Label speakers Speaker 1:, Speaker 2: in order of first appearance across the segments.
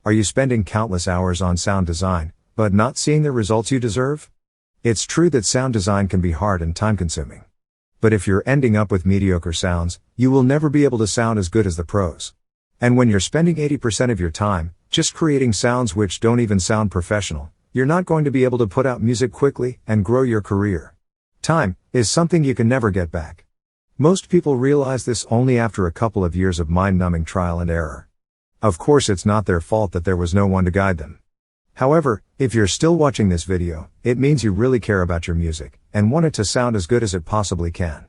Speaker 1: Are you spending countless hours on sound design, but not seeing the results you deserve? It's true that sound design can be hard and time-consuming. But if you're ending up with mediocre sounds, you will never be able to sound as good as the pros. And when you're spending 80% of your time just creating sounds which don't even sound professional, you're not going to be able to put out music quickly and grow your career. Time is something you can never get back. Most people realize this only after a couple of years of mind-numbing trial and error. Of course, it's not their fault that there was no one to guide them. However, if you're still watching this video, it means you really care about your music and want it to sound as good as it possibly can.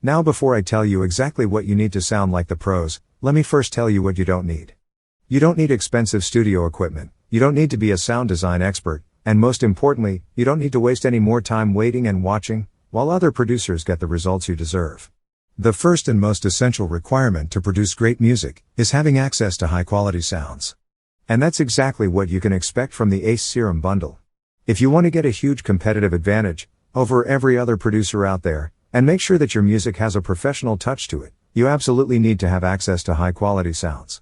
Speaker 1: Now, before I tell you exactly what you need to sound like the pros, let me first tell you what you don't need. You don't need expensive studio equipment, you don't need to be a sound design expert, and most importantly, you don't need to waste any more time waiting and watching while other producers get the results you deserve. The first and most essential requirement to produce great music is having access to high-quality sounds. And that's exactly what you can expect from the ACE Serum Bundle. If you want to get a huge competitive advantage over every other producer out there, and make sure that your music has a professional touch to it, you absolutely need to have access to high-quality sounds.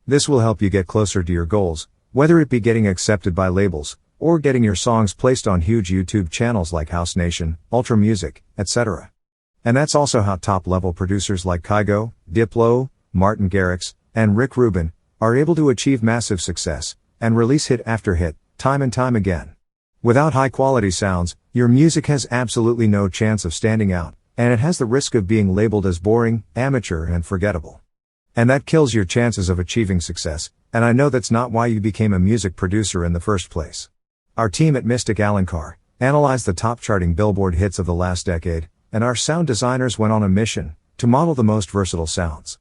Speaker 1: This will help you get closer to your goals, whether it be getting accepted by labels, or getting your songs placed on huge YouTube channels like House Nation, Ultra Music, etc. And that's also how top-level producers like Kygo, Diplo, Martin Garrix, and Rick Rubin are able to achieve massive success and release hit after hit, time and time again. Without high-quality sounds, your music has absolutely no chance of standing out, and it has the risk of being labeled as boring, amateur, and forgettable. And that kills your chances of achieving success, and I know that's not why you became a music producer in the first place. Our team at Mystic Alencar analyzed the top-charting Billboard hits of the last decade, and our sound designers went on a mission to model the most versatile sounds.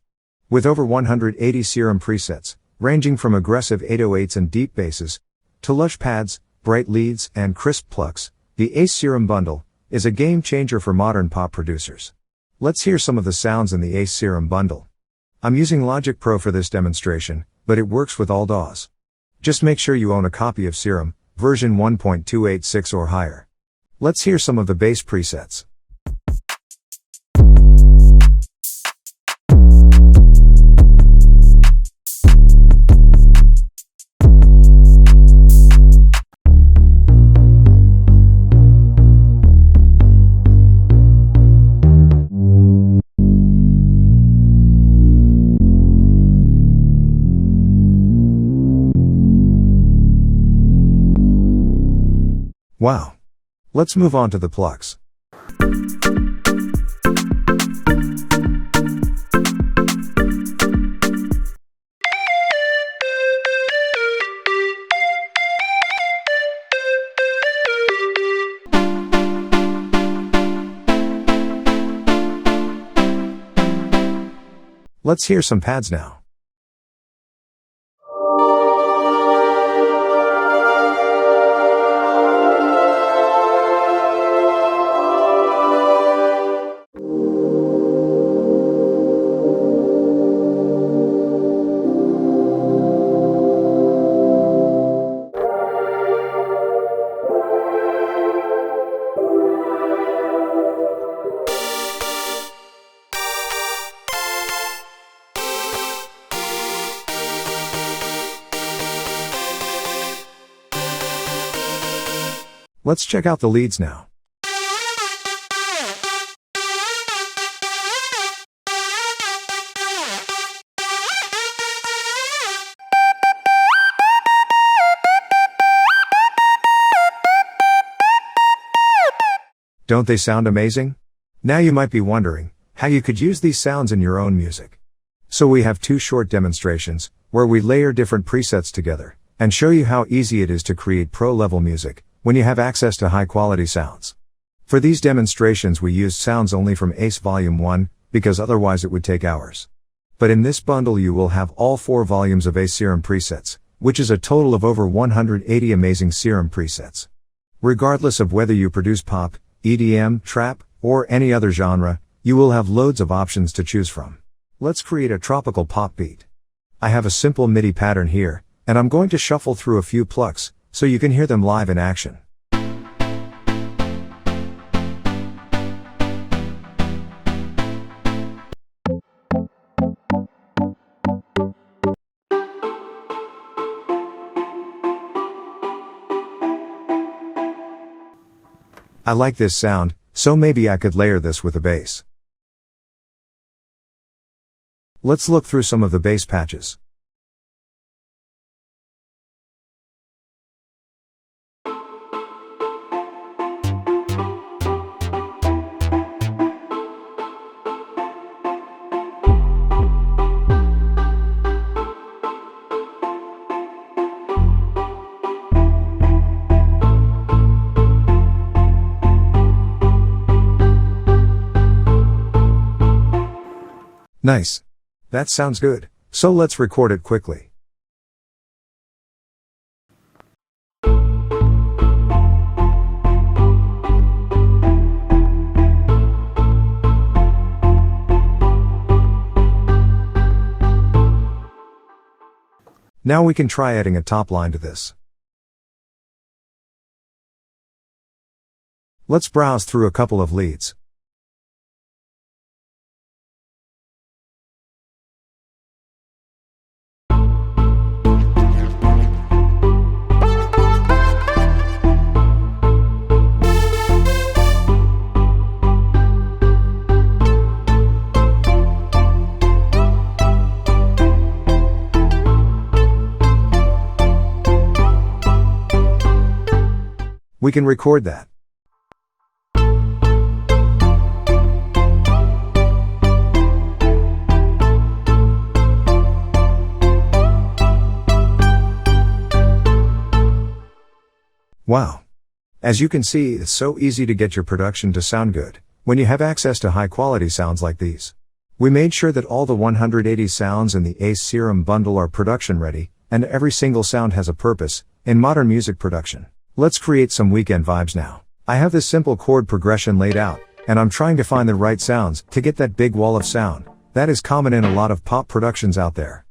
Speaker 1: With over 180 serum presets, ranging from aggressive 808s and deep basses, to lush pads, bright leads, and crisp plucks, the ACE Serum Bundle is a game-changer for modern pop producers. Let's hear some of the sounds in the ACE Serum Bundle. I'm using Logic Pro for this demonstration, but it works with all DAWs. Just make sure you own a copy of Serum, version 1.286 or higher. Let's hear some of the bass presets. Wow! Let's move on to the plucks. Let's hear some pads now. Let's check out the leads now. Don't they sound amazing? Now you might be wondering how you could use these sounds in your own music. So we have two short demonstrations where we layer different presets together and show you how easy it is to create pro-level music when you have access to high-quality sounds. For these demonstrations we used sounds only from ACE Volume 1, because otherwise it would take hours. But in this bundle you will have all 4 volumes of ACE Serum presets, which is a total of over 180 amazing Serum presets. Regardless of whether you produce pop, EDM, trap, or any other genre, you will have loads of options to choose from. Let's create a tropical pop beat. I have a simple MIDI pattern here, and I'm going to shuffle through a few plucks, so you can hear them live in action. I like this sound, so maybe I could layer this with a bass. Let's look through some of the bass patches. Nice. That sounds good, so let's record it quickly. Now we can try adding a top line to this. Let's browse through a couple of leads. We can record that. Wow. As you can see, it's so easy to get your production to sound good when you have access to high quality sounds like these. We made sure that all the 180 sounds in the ACE Serum Bundle are production ready, and every single sound has a purpose in modern music production. Let's create some weekend vibes now. I have this simple chord progression laid out, and I'm trying to find the right sounds to get that big wall of sound that is common in a lot of pop productions out there.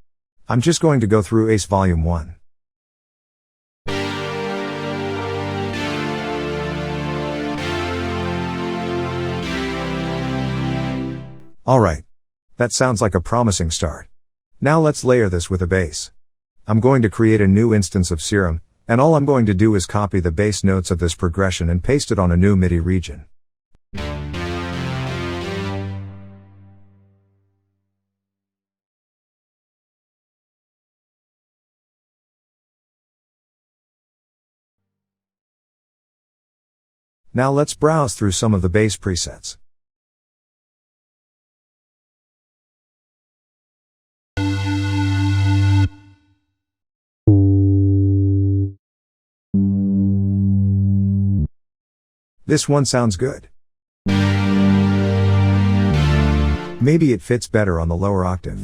Speaker 1: I'm just going to go through ACE Volume 1. Alright. That sounds like a promising start. Now let's layer this with a bass. I'm going to create a new instance of Serum, and all I'm going to do is copy the bass notes of this progression and paste it on a new MIDI region. Now let's browse through some of the bass presets. This one sounds good. Maybe it fits better on the lower octave.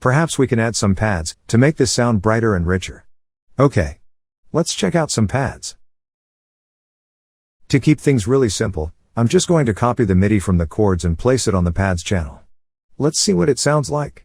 Speaker 1: Perhaps we can add some pads to make this sound brighter and richer. Okay. Let's check out some pads. To keep things really simple, I'm just going to copy the MIDI from the chords and place it on the pads channel. Let's see what it sounds like.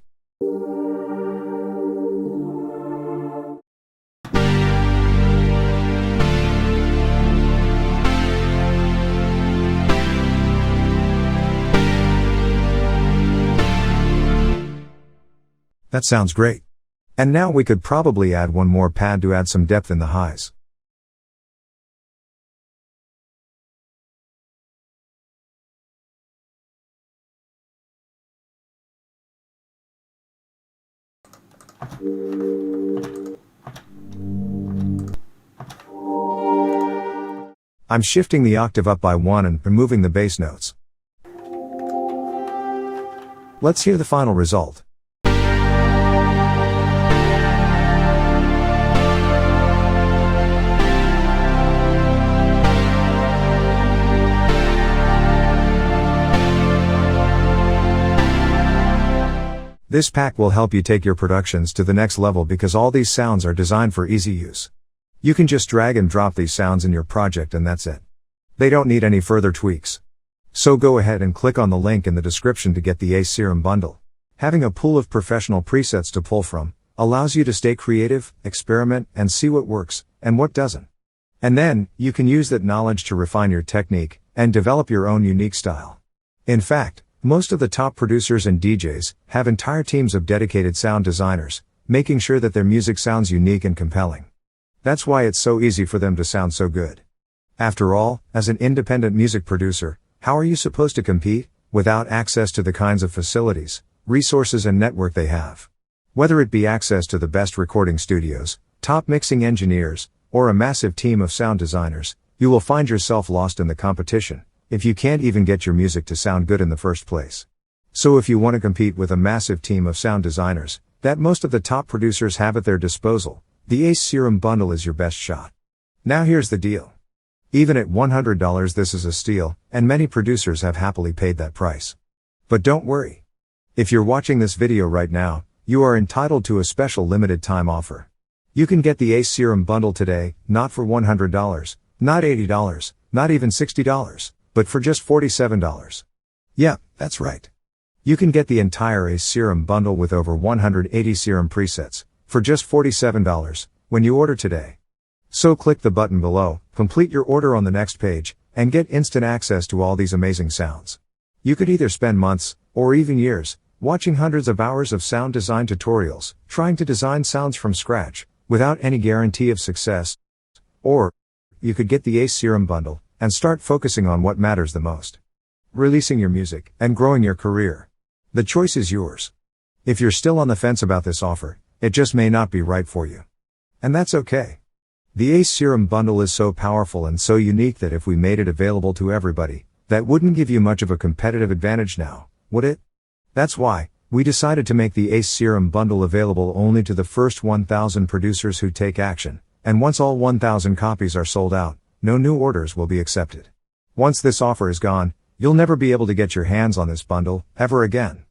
Speaker 1: That sounds great. And now we could probably add one more pad to add some depth in the highs. I'm shifting the octave up by 1 and removing the bass notes. Let's hear the final result. This pack will help you take your productions to the next level because all these sounds are designed for easy use. You can just drag and drop these sounds in your project and that's it. They don't need any further tweaks. So go ahead and click on the link in the description to get the ACE Serum Bundle. Having a pool of professional presets to pull from allows you to stay creative, experiment, and see what works and what doesn't. And then, you can use that knowledge to refine your technique and develop your own unique style. In fact, Most of the top producers and DJs have entire teams of dedicated sound designers, making sure that their music sounds unique and compelling. That's why it's so easy for them to sound so good. After all, as an independent music producer, how are you supposed to compete without access to the kinds of facilities, resources and network they have? Whether it be access to the best recording studios, top mixing engineers, or a massive team of sound designers, you will find yourself lost in the competition if you can't even get your music to sound good in the first place. So if you want to compete with a massive team of sound designers that most of the top producers have at their disposal, the ACE Serum Bundle is your best shot. Now here's the deal. Even at $100 this is a steal, and many producers have happily paid that price. But don't worry. If you're watching this video right now, you are entitled to a special limited time offer. You can get the ACE Serum Bundle today, not for $100, not $80, not even $60, but for just $47. Yeah, that's right. You can get the entire ACE Serum Bundle with over 180 serum presets, for just $47, when you order today. So click the button below, complete your order on the next page, and get instant access to all these amazing sounds. You could either spend months, or even years, watching hundreds of hours of sound design tutorials, trying to design sounds from scratch, without any guarantee of success. Or, you could get the ACE Serum Bundle, and start focusing on what matters the most. Releasing your music, and growing your career. The choice is yours. If you're still on the fence about this offer, it just may not be right for you. And that's okay. The ACE Serum Bundle is so powerful and so unique that if we made it available to everybody, that wouldn't give you much of a competitive advantage now, would it? That's why we decided to make the ACE Serum Bundle available only to the first 1,000 producers who take action, and once all 1,000 copies are sold out, no new orders will be accepted. Once this offer is gone, you'll never be able to get your hands on this bundle, ever again.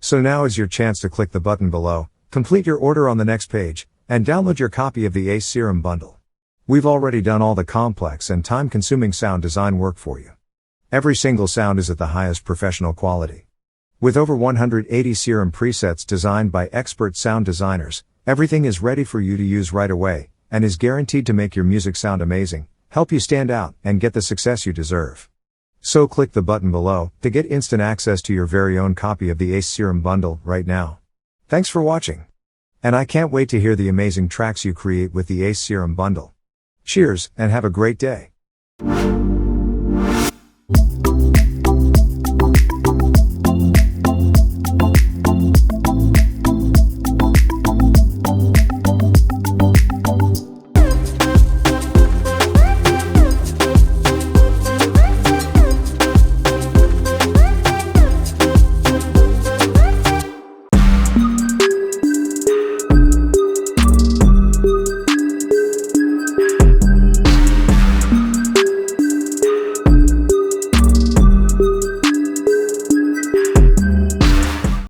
Speaker 1: So now is your chance to click the button below, complete your order on the next page, and download your copy of the ACE Serum Bundle. We've already done all the complex and time-consuming sound design work for you. Every single sound is at the highest professional quality. With over 180 serum presets designed by expert sound designers, everything is ready for you to use right away, and is guaranteed to make your music sound amazing, help you stand out, and get the success you deserve. So click the button below to get instant access to your very own copy of the ACE Serum Bundle right now. Thanks for watching. And I can't wait to hear the amazing tracks you create with the ACE Serum Bundle. Cheers, and have a great day.